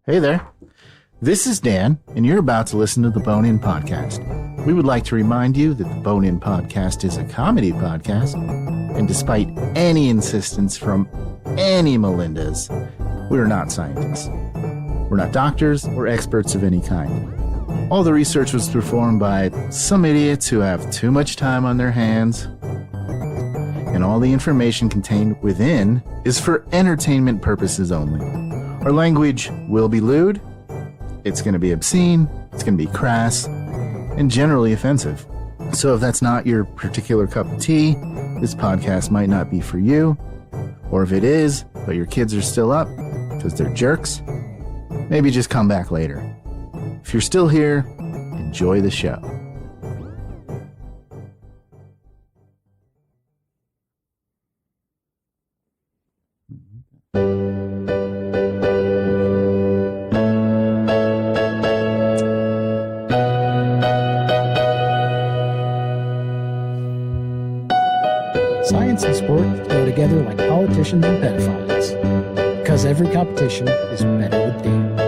Hey there. This is Dan, and you're about to listen to the Bone In Podcast. We would like to remind you that the Bone In Podcast is a comedy podcast, and despite any insistence from any Melindas, we are not scientists. We're not doctors or experts of any kind. All the research was performed by some idiots who have too much time on their hands, and all the information contained within is for entertainment purposes only. Our language will be lewd, it's going to be obscene, it's going to be crass, and generally offensive. So if that's not your particular cup of tea, this podcast might not be for you. Or if it is, but your kids are still up because they're jerks, maybe just come back later. If you're still here, enjoy the show. Science and sport go together like politicians and pedophiles, because every competition is better with Dan.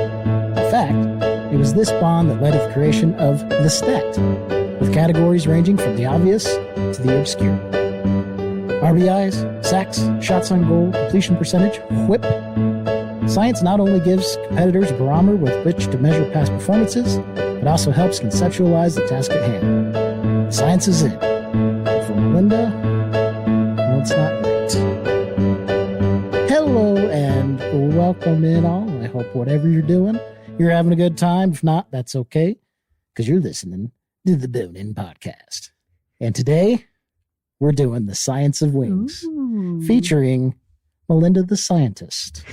In fact, it was this bond that led to the creation of the stat, with categories ranging from the obvious to the obscure. RBIs, sacks, shots on goal, completion percentage, whip. Science not only gives competitors a barometer with which to measure past performances, but also helps conceptualize the task at hand. The science is in. For Melinda, it's not right. Hello and welcome in all. I hope whatever you're doing, you're having a good time. If not, that's okay, because you're listening to the Bone In Podcast. And today, we're doing The Science of Wings, featuring Melinda the scientist.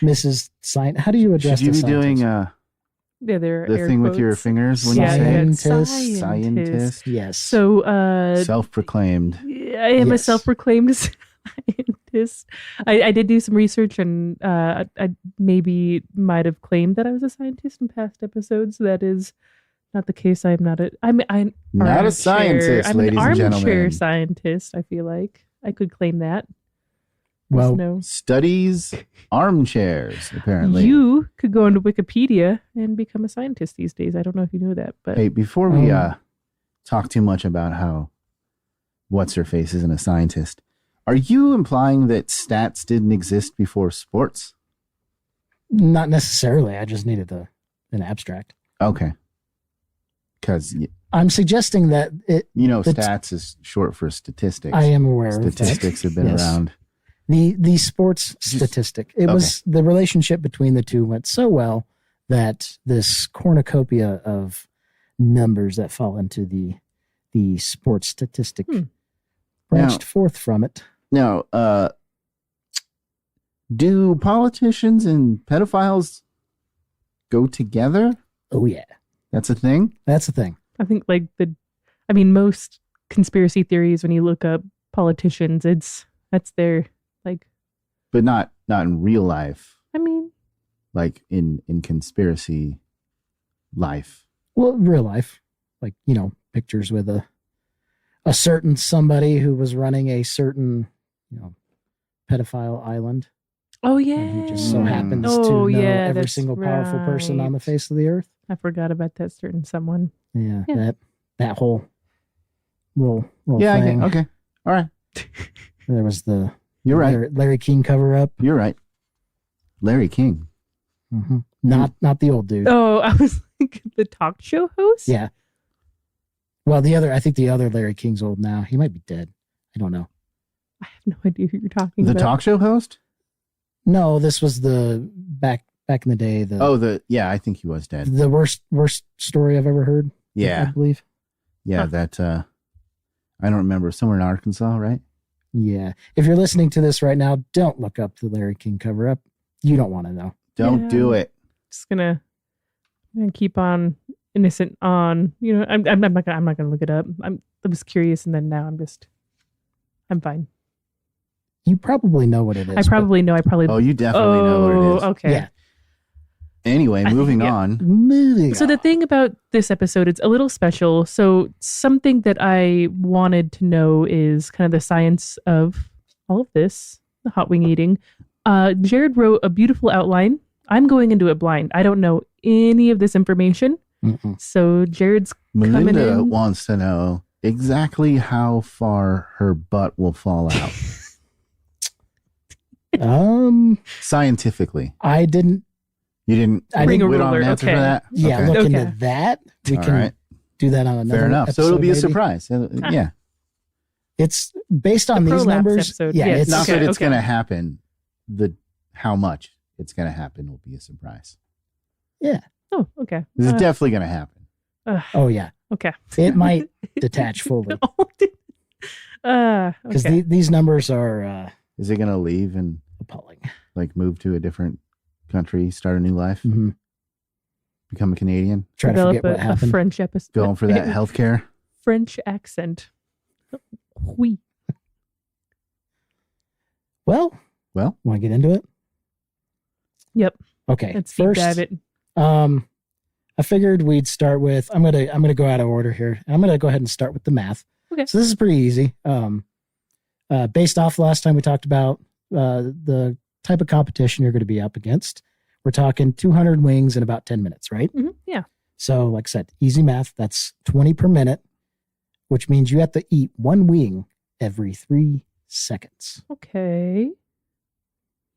Mrs. Science. How do you address Should you the be scientist? doing Yeah, there are the air thing quotes. with your fingers when Scientist. you say scientist? Yes. So, self-proclaimed. I am a Yes. self-proclaimed scientist. I did do some research, and I maybe might have claimed that I was a scientist in past episodes. That is not the case. I'm not I'm Not a scientist, I'm ladies an and armchair gentlemen. scientist. I feel like I could claim that. Well, No. Studies armchairs, apparently. You could go into Wikipedia and become a scientist these days. I don't know if you knew that, but Hey, before we talk too much about how what's-her-face isn't a scientist, are you implying that stats didn't exist before sports? not necessarily. I just needed an abstract. Okay. Because, I'm suggesting that it. stats is short for statistics. I am aware of that. Statistics have been Yes. around. The sports statistic. It was the relationship between the two went so well that this cornucopia of numbers that fall into the sports statistic branched forth from it. Now, do politicians and pedophiles go together? Oh yeah, That's a thing? that's the thing. I think most conspiracy theories, when you look up politicians, that's their But not in real life, I mean, like in conspiracy life. Well, real life, pictures with a certain somebody who was running a certain pedophile island. oh yeah, And he just so happens Oh, to know yeah, every that's single powerful person on the right. face of the earth. I forgot about that certain someone. Yeah, Yeah. that whole little Yeah, thing. okay. All right. There was the You're right. Larry King cover up. You're right. Larry King. Mm-hmm. Not the old dude. Oh, I was like the talk show host. Yeah. Well, I think the other Larry King's old now. He might be dead. I don't know. I have no idea who you're talking The about. talk show host? No, this was the back in the day. I think he was dead. The worst story I've ever heard. I Yeah. believe. Yeah, Huh. that, I don't remember. Somewhere in Arkansas, right? Yeah. If you're listening to this right now, don't look up the Larry King cover up. You don't want to know. Don't Yeah. do it. Just gonna keep on innocent on. I'm not gonna look it up. I was curious, and then now I'm fine. You probably know what it is. I probably know. Oh, you definitely know what it is. Okay. Yeah. Anyway, moving on. Moving So the thing about this episode, it's a little special. So something that I wanted to know is kind of the science of all of this, the hot wing eating. Jared wrote a beautiful outline. I'm going into it blind. I don't know any of this information. Mm-mm. So Jared's coming Melinda in. wants to know exactly how far her butt will fall out scientifically. I didn't. You didn't Bring a wait on ruler, an answer okay. for that? Yeah, Okay. look Okay. into that. We All can right. do that on another. Fair enough. So it'll be a episode, maybe. surprise. Yeah. It's based on The these prolapse numbers. episode, Yeah, yes. it's Not Okay, that it's okay. going to happen. How much it's going to happen will be a surprise. Oh, okay. This is definitely going to happen. Oh yeah, Okay. it might detach fully because Okay. these numbers are Is it going to leave and appalling. like move to a different country, start a new life, Mm-hmm. become a Canadian, Try to Develop forget what a happened. French episode. going for that healthcare? French accent. Oui. Well, Well, want to get into it? Yep. Okay. Let's deep First, dive it. I figured we'd start with. I'm gonna go out of order here. I'm gonna go ahead and start with the math. Okay. So this is pretty easy. Based off last time we talked about the type of competition you're going to be up against. We're talking 200 wings in about 10 minutes, right? Yeah. So, like I said, easy math. That's 20 per minute, which means you have to eat one wing every 3 seconds. Okay.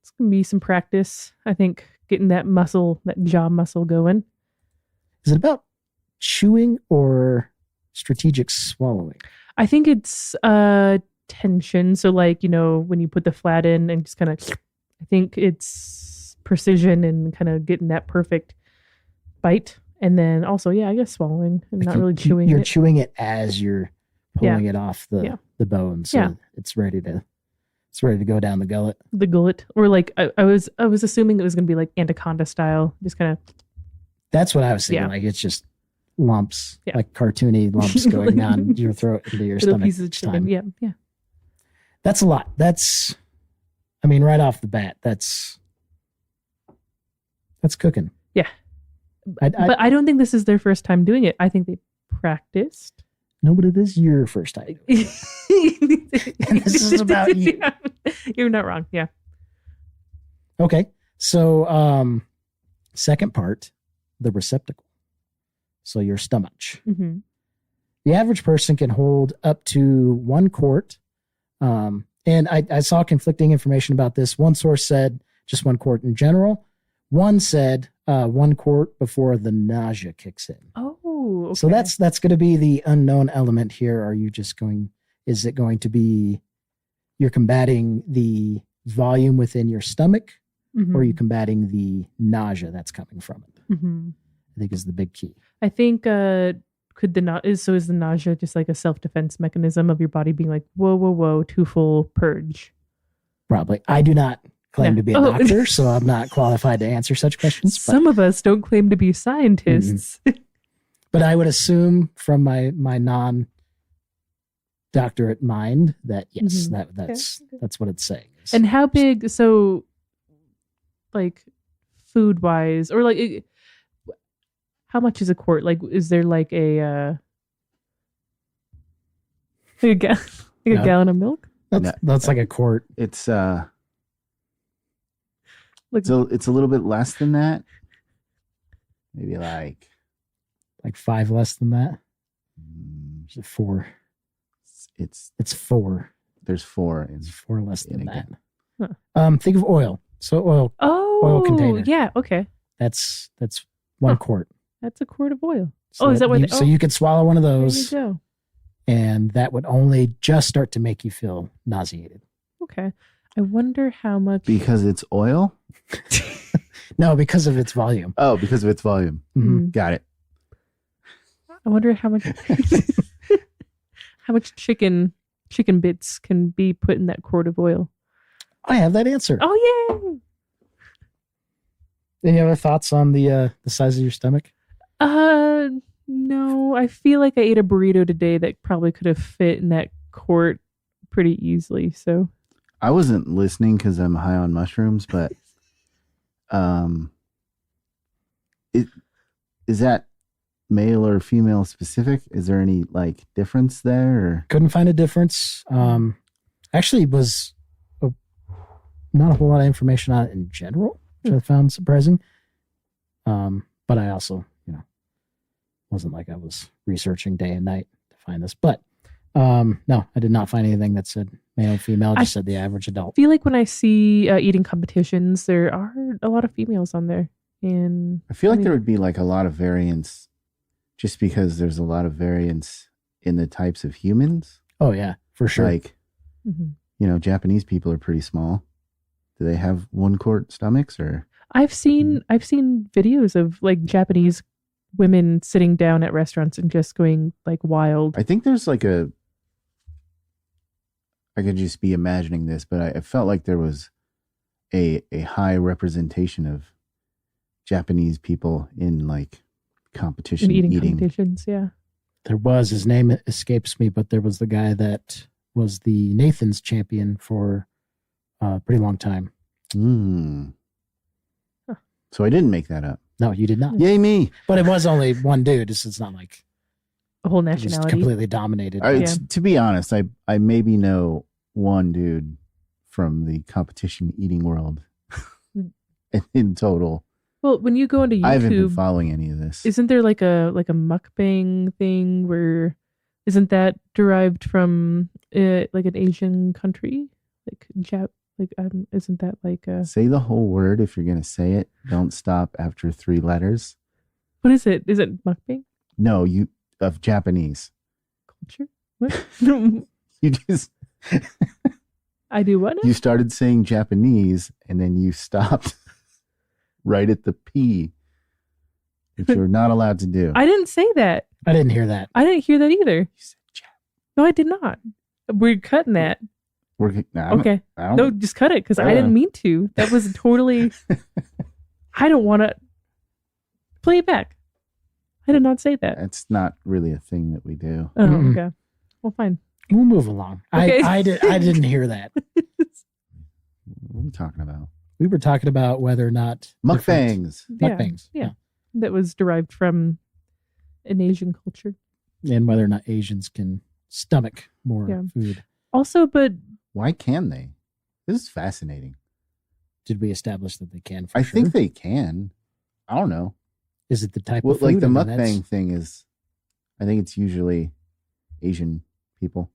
It's going to be some practice. I think getting that jaw muscle going. Is it about chewing or strategic swallowing? I think it's tension. So like, when you put the flat in and just kind of, I think it's precision and kind of getting that perfect bite. And then also, I guess swallowing and not really chewing You're it. chewing it as you're pulling it off the bone. So it's ready to go down the gullet. The gullet. Or like, I was assuming it was going to be like anaconda style. Just kind of, That's what I was thinking. Yeah. Like it's just lumps, Yeah. like cartoony lumps going down your throat into your little stomach. pieces of each time. chicken. Yeah. That's a lot. Right off the bat, that's cooking. Yeah. But But I don't think this is their first time doing it. I think they practiced. no, but it is your first time. And this is about you. You're not wrong. Yeah. Okay. So, second part, the receptacle. So your stomach. Mm-hmm. The average person can hold up to 1 quart. And I saw conflicting information about this. One source said just 1 quart in general. One said 1 quart before the nausea kicks in. Oh, okay. So that's going to be the unknown element here. Is it going to be you're combating the volume within your stomach, or are you combating the nausea that's coming from it? Mm-hmm. I think is the big key. I think is the nausea just like a self-defense mechanism of your body being like, whoa, too full, purge? Probably. I do not claim Yeah. to be a doctor, so I'm not qualified to answer such questions. But, Some of us don't claim to be scientists. but I would assume from my non-doctorate mind that yes, Mhm. that's what it's saying. And how big? So, like, food wise, or like, how much is a quart? Like, is there like a gallon of milk? That's like a quart. it's Like, so it's a little bit less than that. Maybe like Like 5 less than that. Is it 4? it's 4. there's 4. It's 4 less than in that. again. Think of oil. So oil. oh, container. yeah, okay, That's 1 Huh. quart. that's a quart of oil. So Is that what? so you could swallow one of there you those, go. and that would only just start to make you feel nauseated. Okay, I wonder how much. Because it's oil? No, because of its volume. Oh, because of its volume. Mhm. Got it. I wonder how much. How much chicken bits can be put in that quart of oil? I have that answer. Oh Any other thoughts on the size of your stomach? yeah. No. I feel like I ate a burrito today that probably could have fit in that quart pretty easily. So I wasn't listening because I'm high on mushrooms, but is that male or female specific? Is there any like difference there? Or? Couldn't find a difference. Actually, was not a whole lot of information on it in general, which I found surprising. But I also, wasn't like I was researching day and night to find this. But no, I did not find anything that said male, female. Just said the average adult. I feel like when I see eating competitions, there are a lot of females on there. And I feel like there would be like a lot of variance just because there's a lot of variance in the types of humans. Oh, yeah, for sure. Like, Japanese people are pretty small. Do they have 1-quart stomachs or? I've seen videos of like Japanese women sitting down at restaurants and just going like wild. I think there's like I could just be imagining this, but I felt like there was a high representation of Japanese people in like competition eating competitions. Yeah, there was. His name escapes me, but there was the guy that was the Nathan's champion for a pretty long time. Huh. So I didn't make that up. No, you did not. Yay me! But it was only one dude. It's not like a whole it just nationality. completely dominated. To be honest, I maybe know one dude from the competition eating world in total. Well, when you go into YouTube, I haven't been following any of this. Isn't there like a mukbang thing where isn't that derived from like an Asian country, isn't that like a... Say the whole word if you're gonna say it. Don't stop after 3 letters. What is it? Is it mukbang? No, of Japanese culture. What? You just I do what? You started saying Japanese and then you stopped right at the P, which you're not allowed to do. I didn't say that. I didn't hear that. I didn't hear that either. You said Jap. No, I did not. We're cutting that. Okay. No, just cut it because I didn't mean to. That was totally. I don't want to play it back. I did not say that. That's not really a thing that we do. Oh, okay. Well, fine. We'll move along. Okay. I didn't hear that. What are we talking about? We were talking about whether or not mukbangs. Mukbangs. Yeah. That was derived from an Asian culture. And whether or not Asians can stomach more food. Also, but why can they? This is fascinating. Did we establish that they can? I think they can. I don't know. Is it the type of food? Like the mukbang thing is, I think it's usually Asian people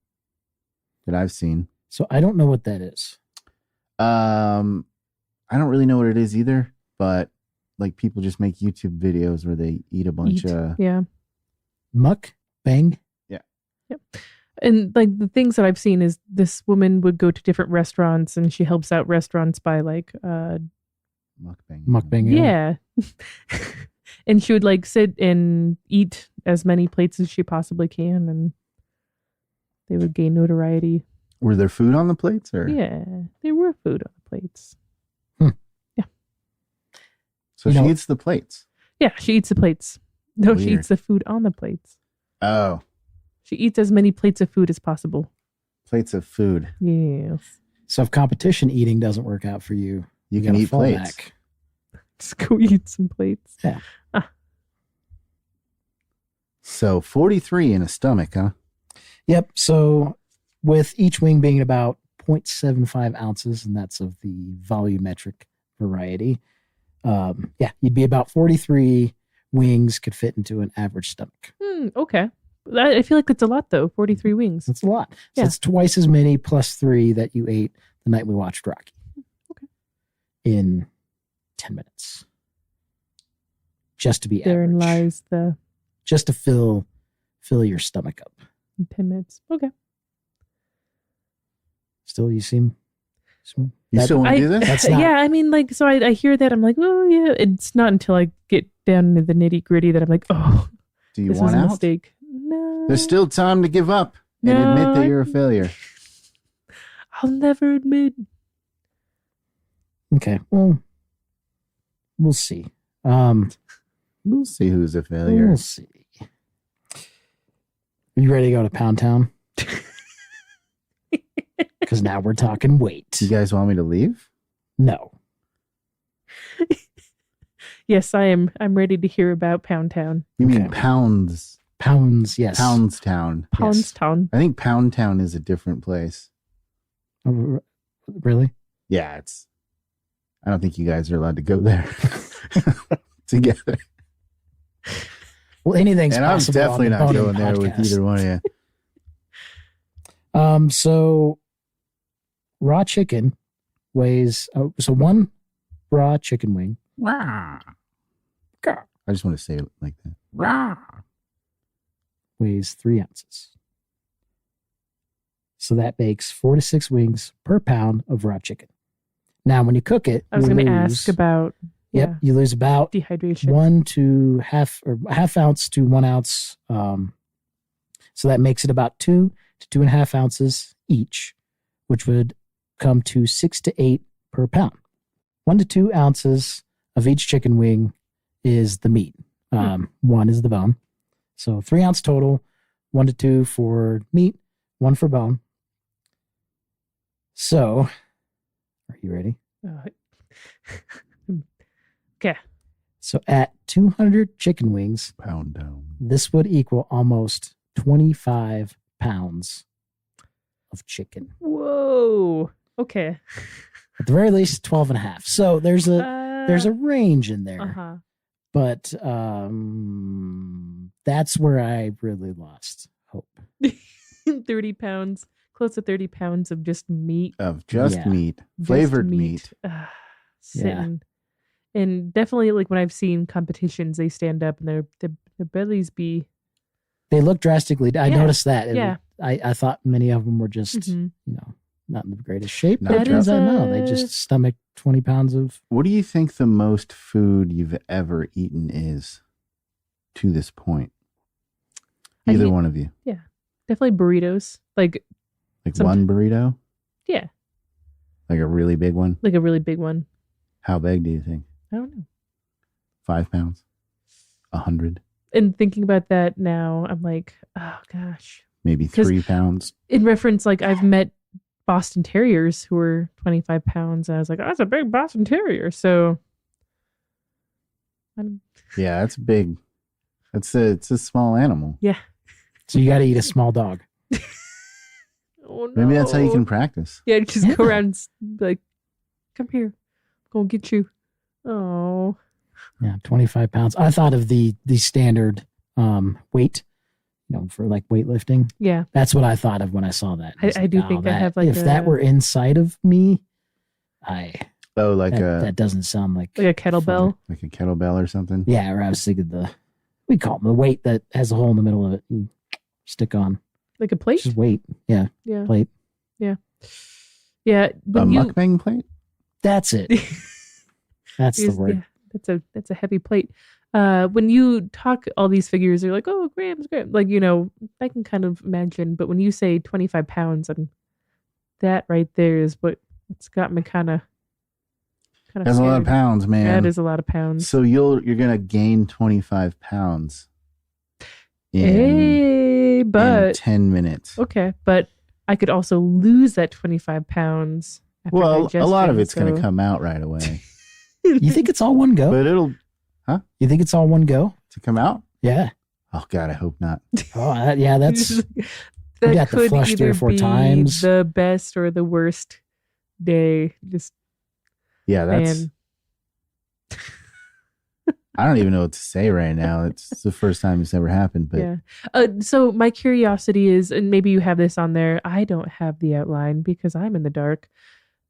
that I've seen. So I don't know what that is. I don't really know what it is either, but like people just make YouTube videos where they eat a bunch of mukbang. Yeah. Yep. And like the things that I've seen is this woman would go to different restaurants and she helps out restaurants by like mukbang. Yeah. And she would like sit and eat as many plates as she possibly can, and they would gain notoriety. Were there food on the plates, or? Yeah, there were food on the plates. Yeah. So she eats the plates. Yeah, she eats the plates. No, Weird. She eats the food on the plates. Oh. She eats as many plates of food as possible. Plates of food. Yes. So if competition eating doesn't work out for you, you can eat plates. Back. Just go eat some plates. Yeah. So 43 in a stomach, huh? Yep. So with each wing being about 0.75 ounces, and that's of the volumetric variety, you'd be about 43 wings could fit into an average stomach. Okay. I feel like that's a lot, though. 43 wings. That's a lot. So it's twice as many plus 3 that you ate the night we watched Rocky. Okay. In 10 minutes. Just to be Therein average. lies the... Just to fill your stomach up. In 10 minutes. Okay. Still, you seem... You still want to do this? That's not, yeah, I mean, like, so I hear that. I'm like, oh, yeah. It's not until I get down into the nitty gritty that I'm like, oh, do you this want was a out? mistake. No. There's still time to give up and admit that you're a failure. I'll never admit. Okay, well, we'll see. We'll see who's a failure. We'll see. Are you ready to go to Pound Town? Because now we're talking weight. You guys want me to leave? No. Yes, I am. I'm ready to hear about Pound Town. You mean pounds? Pounds, yes. Poundstown. Poundstown. I think Pound Town is a different place. Oh, really? Yeah, it's I don't think you guys are allowed to go there together. Well, anything's And I'm possible. definitely on the not Boning going there with podcast. either one of you. So raw chicken weighs, so one raw chicken wing I just want to say it like that. weighs 3 ounces. So that makes 4 to 6 wings per pound of raw chicken. Now, when you cook it, I was you going to lose- ask about Yep, you lose about dehydration. 1 to half ounce to 1 ounce. So that makes it about 2 to 2.5 ounces each, which would come to 6 to 8 per pound. 1 to 2 ounces of each chicken wing is the meat. 1 is the bone. So 3 ounce total, 1 to 2 for meat, 1 for bone. So, are you ready? Okay. So at 200 chicken wings, Pound down. this would equal almost 25 pounds of chicken. Whoa. Okay. At the very least, 12 and a half. So there's a range in there. Uh-huh. But that's where I really lost hope. 30 pounds, close to 30 pounds of just meat. Of just Yeah. meat. Just Flavored meat. Sitting. And definitely, like when I've seen competitions, they stand up and their bellies be. They look drastically. I Yeah. noticed that. Yeah. I thought many of them were just, Mhm. not in the greatest shape. Not But it turns just- out, no, they just stomach 20 pounds of. What do you think the most food you've ever eaten is to this point? I Either think- one of you. Definitely burritos. Like One burrito? Yeah. Like a really big one? a really big one. How big do you think? I don't know. 5 pounds? 100? And thinking about that now, I'm like, oh gosh. Maybe 'Cause- 3 pounds? In reference, like I've met Boston Terriers who were 25 pounds. And I was like, oh, that's a big Boston Terrier. So Yeah, that's big. It's a small animal. yeah. So you got to eat a small dog. Oh no. Maybe that's how you can practice. Yeah, just go Yeah. around and be like, come here. Go get you. Oh. Yeah, 25 pounds. I thought of the standard weight, for like weightlifting. Yeah. That's what I thought of when I saw that. I was like, do think I have, like, if that a- were inside of me, Oh, like that doesn't sound like Like a kettlebell. like a kettlebell or something? Yeah, or I was thinking we call them the weight that has a hole in the middle of it. You stick on. Like a plate? Just weight. Yeah, Yeah. plate. Yeah. A When you, mukbang plate? That's it. That's the Yes, word. yeah, that's a heavy plate. When you talk all these figures, you're like, oh, grams. Like, I can kind of imagine. But when you say 25 pounds, and that right there is what's got me kind of That's a lot of pounds, man. That is a lot of pounds. So you're gonna gain 25 pounds in Hey, but 10 minutes. okay, but I could also lose that 25 pounds. After Well, a lot of digesting, it's gonna so- come out right away. You think it's all one go? But it'll You think it's all one go? to come out? Yeah. Oh God, I hope not. Oh, that's that got to could flush 3 or either 4 be times. the best or the worst day. Just Yeah, that's man. I don't even know what to say right now. It's the first time it's ever happened, but Yeah. So my curiosity is, and maybe you have this on there. I don't have the outline because I'm in the dark.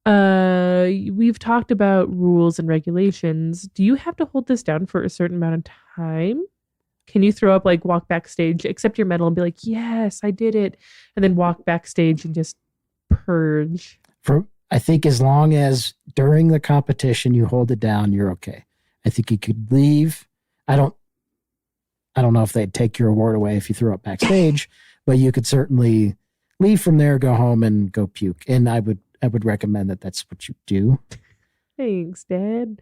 We've talked about rules and regulations. Do you have to hold this down for a certain amount of time? Can you throw up, like, walk backstage, accept your medal and be like, yes, I did it, and then walk backstage and just purge? I think as long as during the competition you hold it down, you're okay. I think you could leave. I don't know if they'd take your award away if you threw up backstage, but you could certainly leave from there, go home, and go puke. And I would recommend that that's what you do. Thanks, Dad.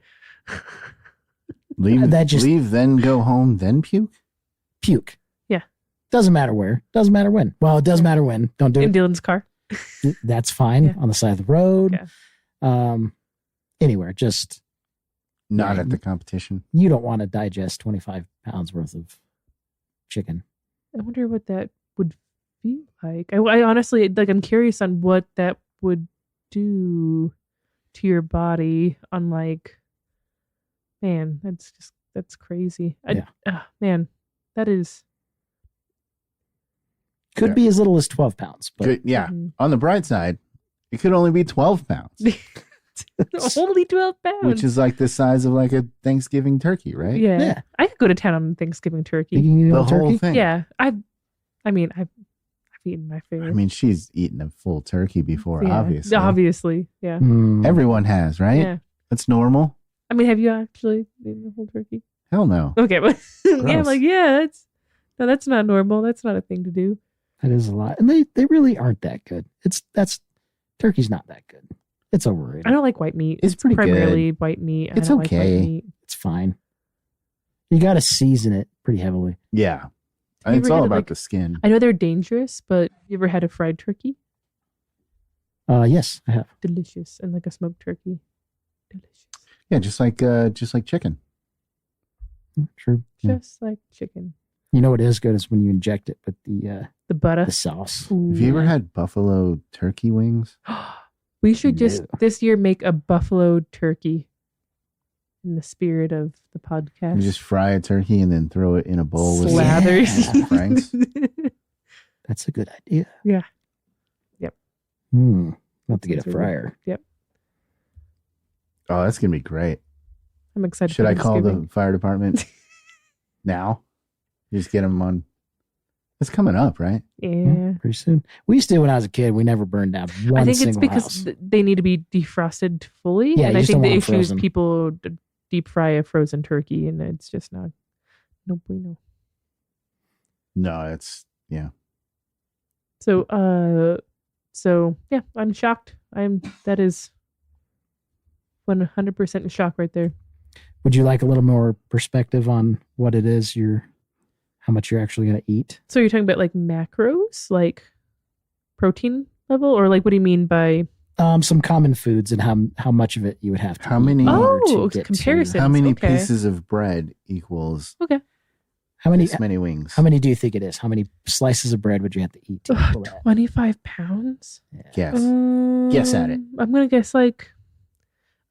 leave, That just- leave, then go home, then puke. Puke. Yeah. Doesn't matter where. Doesn't matter when. Well, it does matter when. Don't do In it. Dylan's car. That's fine Yeah. on the side of the road. Yeah. Anywhere. Just Not Yeah. at the competition. you don't want to digest 25 pounds worth of chicken. I wonder what that would feel like. I honestly, like, I'm curious on what that would do. to your body. Unlike, man, that's crazy. Man, that is. Could be as little as 12 pounds. But On the bright side, it could only be 12 pounds. Only 12 pounds. Which is like the size of like a Thanksgiving turkey, right? Yeah. I could go to town on Thanksgiving turkey. The whole thing. Yeah. I've eaten my favorite. I mean, she's eaten a full turkey before, obviously. Obviously, yeah. Everyone has, right? Yeah. That's normal. I mean, have you actually eaten a whole turkey? Hell no. Okay, but yeah, I'm like, that's not normal. That's not a thing to do. That is a lot. And they really aren't that good. Turkey's not that good. It's overrated. I don't like white meat. It's pretty primarily good. white meat. It's I don't like white okay. meat. It's fine. You got to season it pretty heavily. Yeah. Have you It's ever all had, about like- the skin. I know they're dangerous, but you ever had a fried turkey? Yes, I have. Delicious. And like a smoked turkey. Delicious. Yeah, just like chicken. True. Yeah. Just like chicken. You know what is good is when you inject it with The butter. the sauce. Ooh. Have you ever had buffalo turkey wings? We should just No. this year make a buffalo turkey in the spirit of the podcast. You just fry a turkey and then throw it in a bowl with Slathers. some franks. That's a good idea. Yeah. Yep. I'll have to get a Sounds really fryer. Yep. Oh, that's gonna be great. I'm excited. Should for I call Thanksgiving. the fire department now? Just get them on. It's coming up, right? Yeah. Pretty soon. We used to when I was a kid. We never burned down one I think single it's because house. they need to be defrosted fully. Yeah, and you I just think don't the want 'em issue is frozen. people deep fry a frozen turkey and it's just not no bueno. No, it's So yeah, I'm shocked. That is 100% in shock right there. Would you like a little more perspective on what it is how much you're actually going to eat? So you're talking about like macros, like protein level, or like what do you mean by Some common foods and how much of it you would have to How eat many- in order to Oh, get to- comparison. how many okay. pieces of bread equals How many this many wings? How many do you think it is? How many slices of bread would you have to eat to equal that? 25 pounds? Guess. Guess at it. I'm going to guess like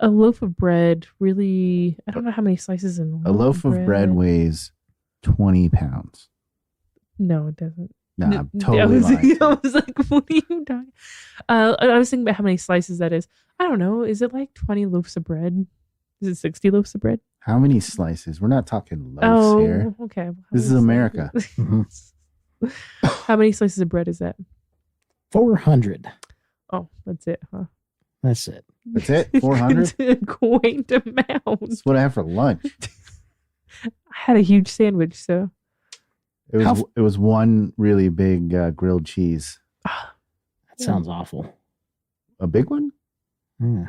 a loaf of bread really, I don't know how many slices in A loaf of bread weighs 20 pounds. No, it doesn't. No, I'm I totally lying. I was like, what are you talking? I was thinking about how many slices that is. I don't know. Is it like 20 loaves of bread? Is it 60 loaves of bread? How many slices? We're not talking loaves here. Okay. Well, how This is many America. slices? How many slices of bread is that? 400. Oh, that's it, huh? That's it. That's it? 400? It's a quaint amount. That's what I have for lunch. I had a huge sandwich, so. It was one really big grilled cheese. That sounds awful. A big one? Yeah.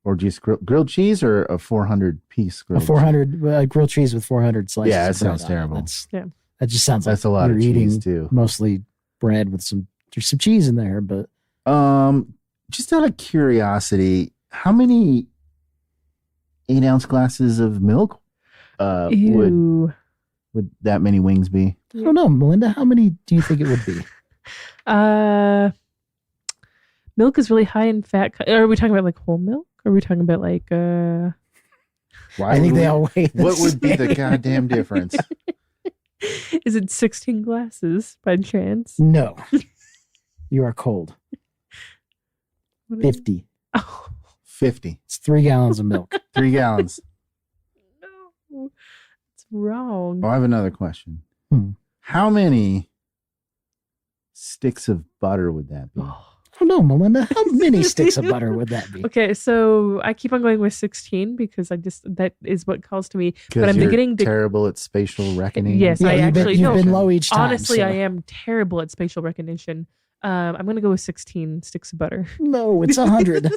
Or just grilled cheese or a 400-piece A grilled 400 grilled cheese with 400 slices. Yeah, that of bread sounds on it. terrible. That just sounds That's like a lot you're of eating cheese, too. mostly bread with there's some cheese in there, but Just out of curiosity, how many 8-ounce glasses of milk Ew. would that many wings be? I don't know, Melinda. How many do you think it would be? Milk is really high in fat. Are we talking about like whole milk? Or are we talking about like Why I think would they we- all weigh the What would be the same. goddamn difference? is it 16 glasses by chance? No. You are cold. What is- 50. Oh 50. It's 3 gallons of milk. 3 gallons. no. It's wrong. Oh, I have another question. Hmm. How many sticks of butter would that be? I don't know, Melinda. How many sticks of butter would that be? Okay, so I keep on going with 16 because that is what calls to me. But Because I'm you're beginning to terrible at spatial reckoning. Yes, Yeah, I you've actually been, no. you've been low each time. Honestly, so- I am terrible at spatial recognition. I'm gonna go with 16 sticks of butter. No, it's 100.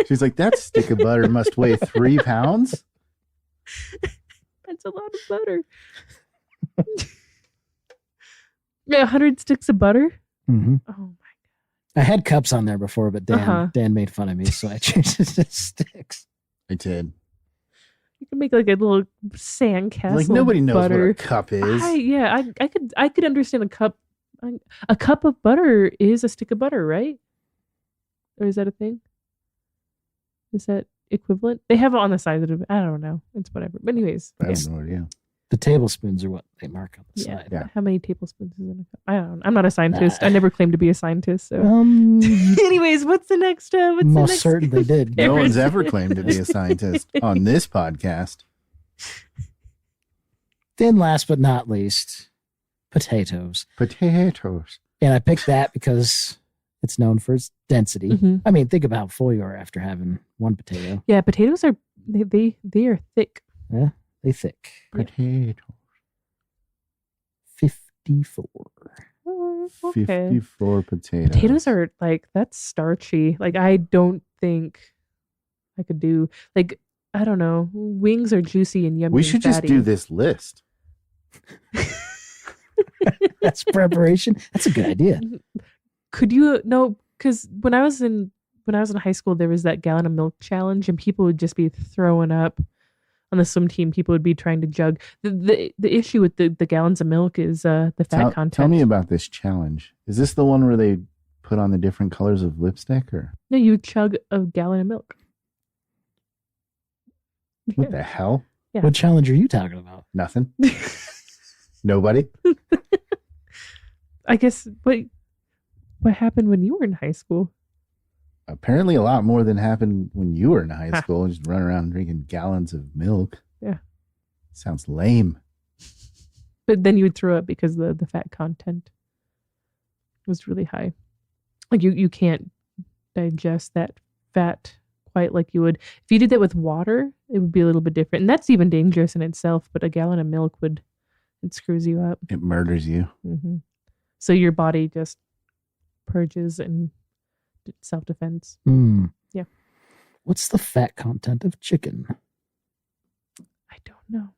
She's like, that stick of butter must weigh 3 pounds? That's a lot of butter. Yeah, 100 sticks of butter. hmm Oh I had cups on there before, but Dan Uh-huh. Dan made fun of me, so I changed it to sticks. I did. You can make like a little sandcastle. Like, nobody knows butter. what a cup is. I could understand a cup A cup of butter is a stick of butter, right? Or is that a thing? Is that equivalent? They have it on the side of it. I don't know. It's whatever. But anyways, I have no idea. The tablespoons are what they mark on the side. Yeah. How many tablespoons is in a cup? I don't know. I'm not a scientist. I never claimed to be a scientist. So, anyways, what's the next? Most certainly did. No one's ever claimed to be a scientist on this podcast. Then, last but not least, potatoes. Potatoes. And I picked that because it's known for its density. Mhm. I mean, think about how full you are after having one potato. Yeah, potatoes are they are thick. Yeah, they thick. Potatoes. 54. Oh, okay. 54 potatoes. Potatoes are like, that's starchy. Like, I don't think I could do, like, I don't know. Wings are juicy and yummy. We should just do this list. That's preparation. That's a good idea. Could you? No, because when I was in high school, there was that gallon of milk challenge, and people would just be throwing up. On the swim team, people would be trying to jug. The issue with the gallons of milk is the fat content. Tell me about this challenge. Is this the one where they put on the different colors of lipstick, or No, you chug a gallon of milk. what the hell? Yeah. What challenge are you talking about? Nothing. Nobody. I guess what happened when you were in high school? Apparently, a lot more than happened when you were in high school. Just run around drinking gallons of milk. Yeah. Sounds lame. But then you would throw up because the fat content was really high. Like you can't digest that fat quite like you would. If you did that with water, it would be a little bit different. And that's even dangerous in itself, but a gallon of milk it screws you up. It murders you. Mm-hmm. So your body just purges and self-defense. Yeah. What's the fat content of chicken? I don't know.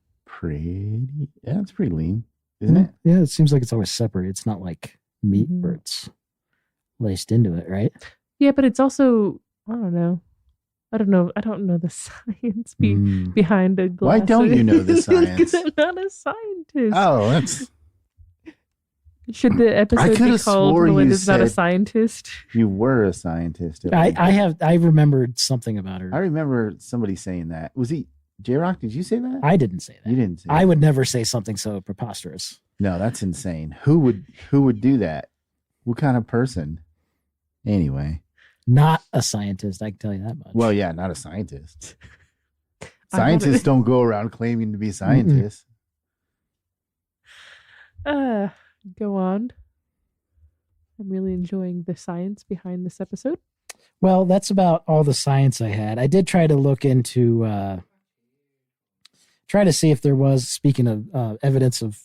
Yeah, it's pretty lean, isn't it? Yeah, it seems like it's always separate. It's not like meat Mhm. where it's laced into it, right? Yeah, but it's also, I don't know. I don't know the science behind a glass. Why don't you know the science? Because I'm not a scientist. Oh, that's... Should the episode be could've called swore you Melinda's not a said- scientist? You were a scientist. at one point. I remembered something about her. I remember somebody saying that. Was he J-Rock? Did you say that? I didn't say that. You didn't say I that. would never say something so preposterous. No, that's insane. Who would do that? What kind of person? Anyway. Not a scientist, I can tell you that much. Well, yeah, not a scientist. I'm not Scientists don't go around claiming to be scientists. Go on. I'm really enjoying the science behind this episode. Well, that's about all the science I had. I did try to look into, try to see if there was, speaking of evidence of,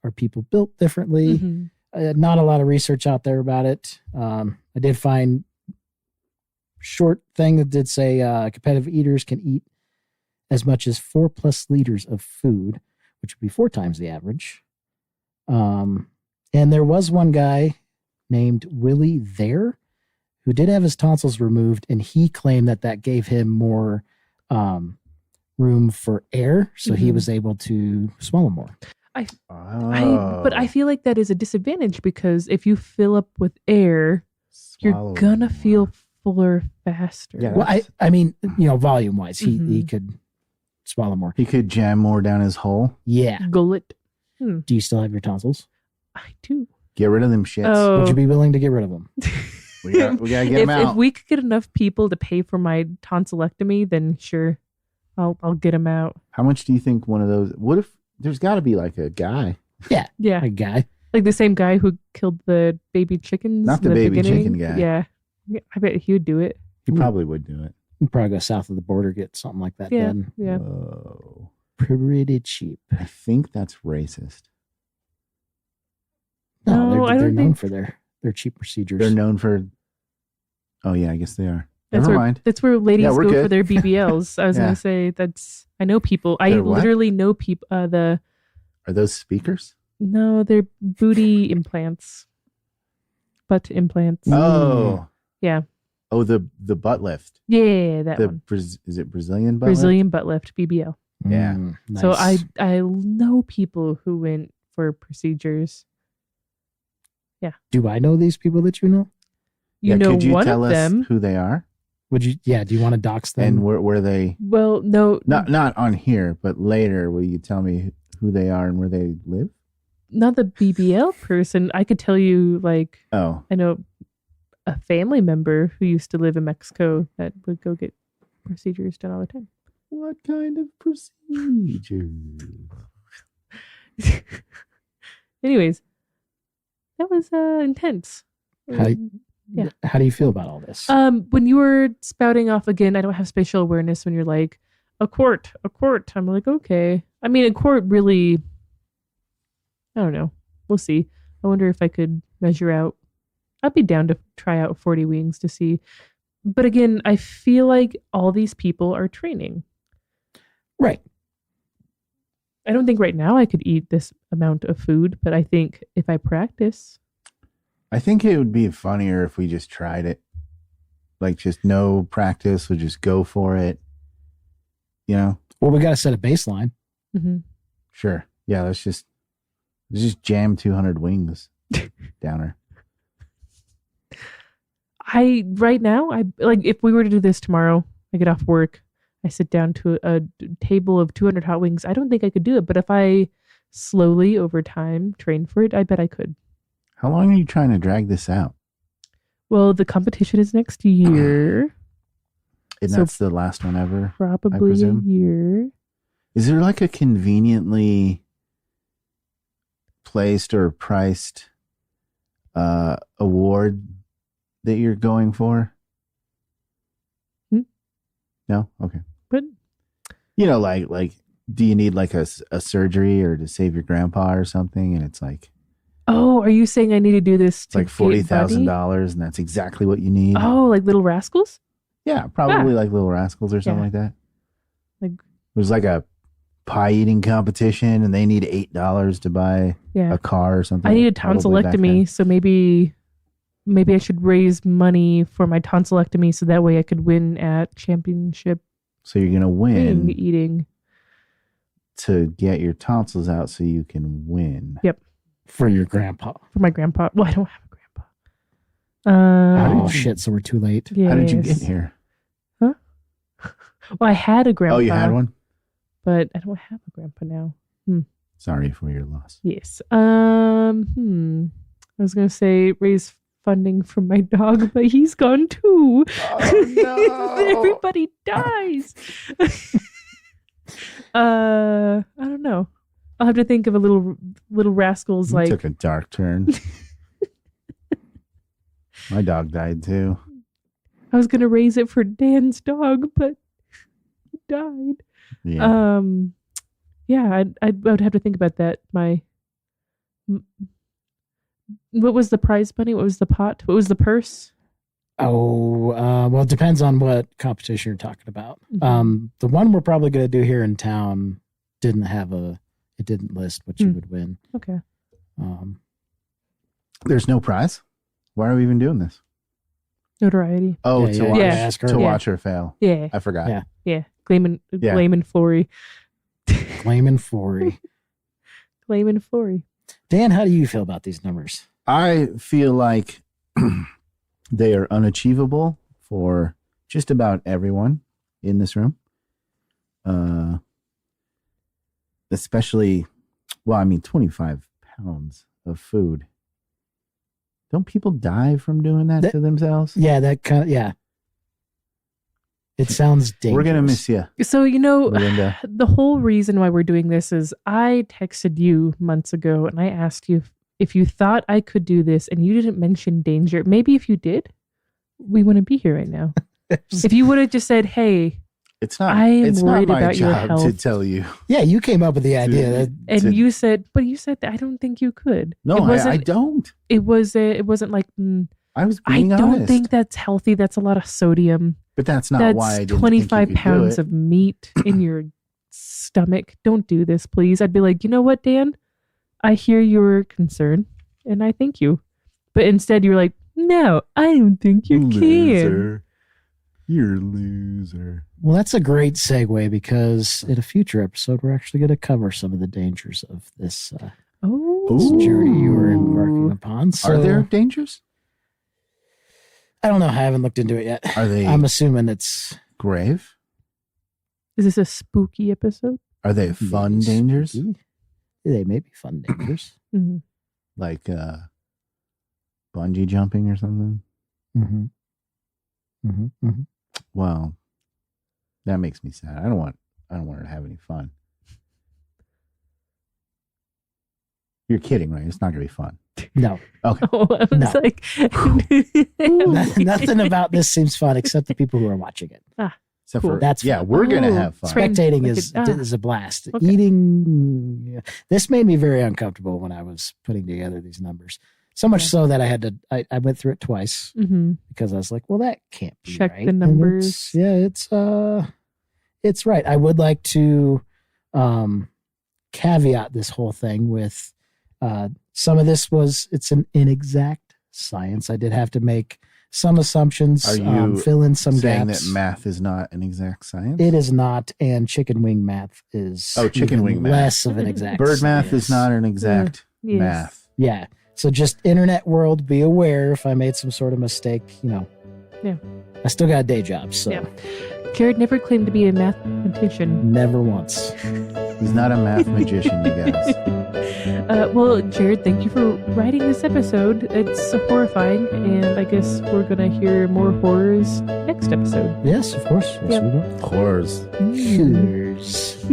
are people built differently? Mhm. Not a lot of research out there about it. I did find short thing that did say competitive eaters can eat as much as 4+ liters of food, which would be 4 times the average. And there was one guy named Willie there who did have his tonsils removed, and he claimed that gave him more room for air, so he Mhm. was able to swallow more. But I feel like that is a disadvantage because if you fill up with air, you're Swallow gonna more. feel fuller faster. Yeah. Well, I mean, volume wise, he Mhm. could swallow more. He could jam more down his hole. Yeah. Gullet. Do you still have your tonsils? I do. Get rid of them shits. Oh. Would you be willing to get rid of them? We gotta get them If out. we could get enough people to pay for my tonsillectomy, then sure, I'll get them out. How much do you think one of those? What if there's got to be like a guy? Yeah, A guy. like the same guy who killed the baby chickens. Not the in baby beginning. chicken guy. Yeah, I bet he would do it. He probably would do it. You'd probably go south of the border, get something like that Yeah, done. yeah. Whoa. Pretty cheap. I think that's racist. No, No, I they're don't known think- for their cheap procedures. They're known for. Oh yeah, I guess they are. That's Never where, mind. That's where ladies Yeah, we're go good. for their BBLs. I was Yeah. gonna say I know people. I They're what? literally know people. Are those speakers? No, they're booty implants, butt implants. Oh. Yeah. Oh, the butt lift. Yeah, that The one. Is it Brazilian butt Brazilian butt lift, BBL. Yeah. So Nice. I know people who went for procedures. Do I know these people that you know? You know could you one tell of us them. who they are? Would you? Yeah. Do you want to dox them? And where they... Well, no. Not on here, but later, will you tell me who they are and where they live? Not the BBL person. I could tell you, like, Oh, I know a family member who used to live in Mexico that would go get procedures done all the time. what kind of procedure? Anyways, that was intense. How do you feel about all this? When you were spouting off again, I don't have spatial awareness when you're like, a quart. I'm like, okay. I mean, a quart really, I don't know. We'll see. I wonder if I could measure out. I'd be down to try out 40 wings to see. But again, I feel like all these people are training. Right. I don't think right now I could eat this amount of food, but I think if I practice. I think it would be funnier if we just tried it. Like, just no practice, we'll just go for it. You know? Well, we got to set a baseline. Mm-hmm. Sure. Yeah, let's just jam 200 wings down her. Right now, like if we were to do this tomorrow, I get off work, I sit down to a table of 200 hot wings. I don't think I could do it, but if I slowly over time train for it, I bet I could. How long are you trying to drag this out? Well, the competition is next year. And So that's the last one ever? Probably a presume? year. Is there like a conveniently placed or priced award that you're going for? No? Okay. But You know, like, do you need like a surgery or to save your grandpa or something? And it's like, oh, are you saying I need to do this it's to like get body? $40,000 and that's exactly what you need? Oh, like Little Rascals? Yeah, probably like Little Rascals or something Yeah. like that. Like, There's like a pie eating competition and they need $8 to buy yeah. a car or something. I need a probably back then. tonsillectomy, so maybe I should raise money for my tonsillectomy so that way I could win at championship So you're going to win wing eating. to get your tonsils out so you can win. Yep. For your grandpa. For my grandpa. Well, I don't have a grandpa. Oh, shit. So we're too late. Yes. How did you get here? Huh? Well, I had a grandpa. Oh, you had one? But I don't have a grandpa now. Sorry for your loss. Yes. I was going to say raise funding for my dog, but he's gone too. Oh, no. Everybody dies. I don't know. I'll have to think of a little rascals You like took a dark turn. My dog died too. I was gonna raise it for Dan's dog, but he died. Yeah. Yeah, I would have to think about that. What was the prize money? What was the pot? What was the purse? Oh, well, it depends on what competition you're talking about. Mhm. The one we're probably going to do here in town it didn't list what you would win. Okay. There's no prize? Why are we even doing this? Notoriety. Oh, Yeah, to yeah, watch yeah. Ask her. to Yeah. watch her fail. Yeah. I forgot. Yeah. Yeah. Gleamin' Flory. Claiming Flory. Gleamin' Flory. Dan, how do you feel about these numbers? I feel like they are unachievable for just about everyone in this room. Especially, 25 pounds of food. Don't people die from doing that to themselves? Yeah, that kind of, yeah. It sounds dangerous. We're going to miss you, So, Melinda. the whole reason why we're doing this is I texted you months ago and I asked you if you thought I could do this and you didn't mention danger. Maybe if you did, we wouldn't be here right now. If you would have just said, hey, It's not I'm my worried about your job to health. tell you. Yeah, you came up with the idea. And you said that I don't think you could. No, it wasn't, I don't. It wasn't like, I was I being don't honest. think that's healthy. That's a lot of sodium. But that's not That's why I didn't 25 think you could pounds do it. of meat in your stomach. Don't do this, please. I'd be like, you know what, Dan? I hear your concern and I thank you. But instead you're like, no, I don't think you can. Loser. You're a loser. Well, that's a great segue because in a future episode, we're actually going to cover some of the dangers of this. Oh. this journey you were embarking upon. So, Are there dangers? I don't know. I haven't looked into it yet. Are they I'm assuming it's grave? Is this a spooky episode? Are they fun maybe dangers? spooky. They may be fun dangers. Mm-hmm. Like bungee jumping or something? Mm-hmm. Mm-hmm. Mm-hmm. Well, that makes me sad. I don't want her to have any fun. You're kidding, right? It's not going to be fun. No. Okay. Oh, I was No. like, Nothing about this seems fun except the people who are watching it. Except Cool. for, That's yeah, fun. we're going to Oh, have fun. spring. Spectating Like is a blast. Okay. Eating, yeah. This made me very uncomfortable when I was putting together these numbers. So much so that I had to, I went through it twice Mm-hmm. because I was like, well, that can't be Check right. the And numbers. it's right. I would like to caveat this whole thing with some of this it's an inexact science. I did have to make some assumptions, Are you fill in some saying gaps. that math is not an exact science? It is not, and chicken wing math is chicken even wing math. less of an exact Bird math science. is not an exact Yes. math. Yeah. So just internet world, be aware if I made some sort of mistake, Yeah. I still got a day job, so Yeah. Jared never claimed to be a mathematician. never once. He's not a math magician, you guys. Well, Jared, thank you for writing this episode. It's horrifying, and I guess we're going to hear more horrors next episode. Yes, of course. Yes, Yep. we will. Horrors. Cheers.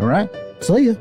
All right. See ya.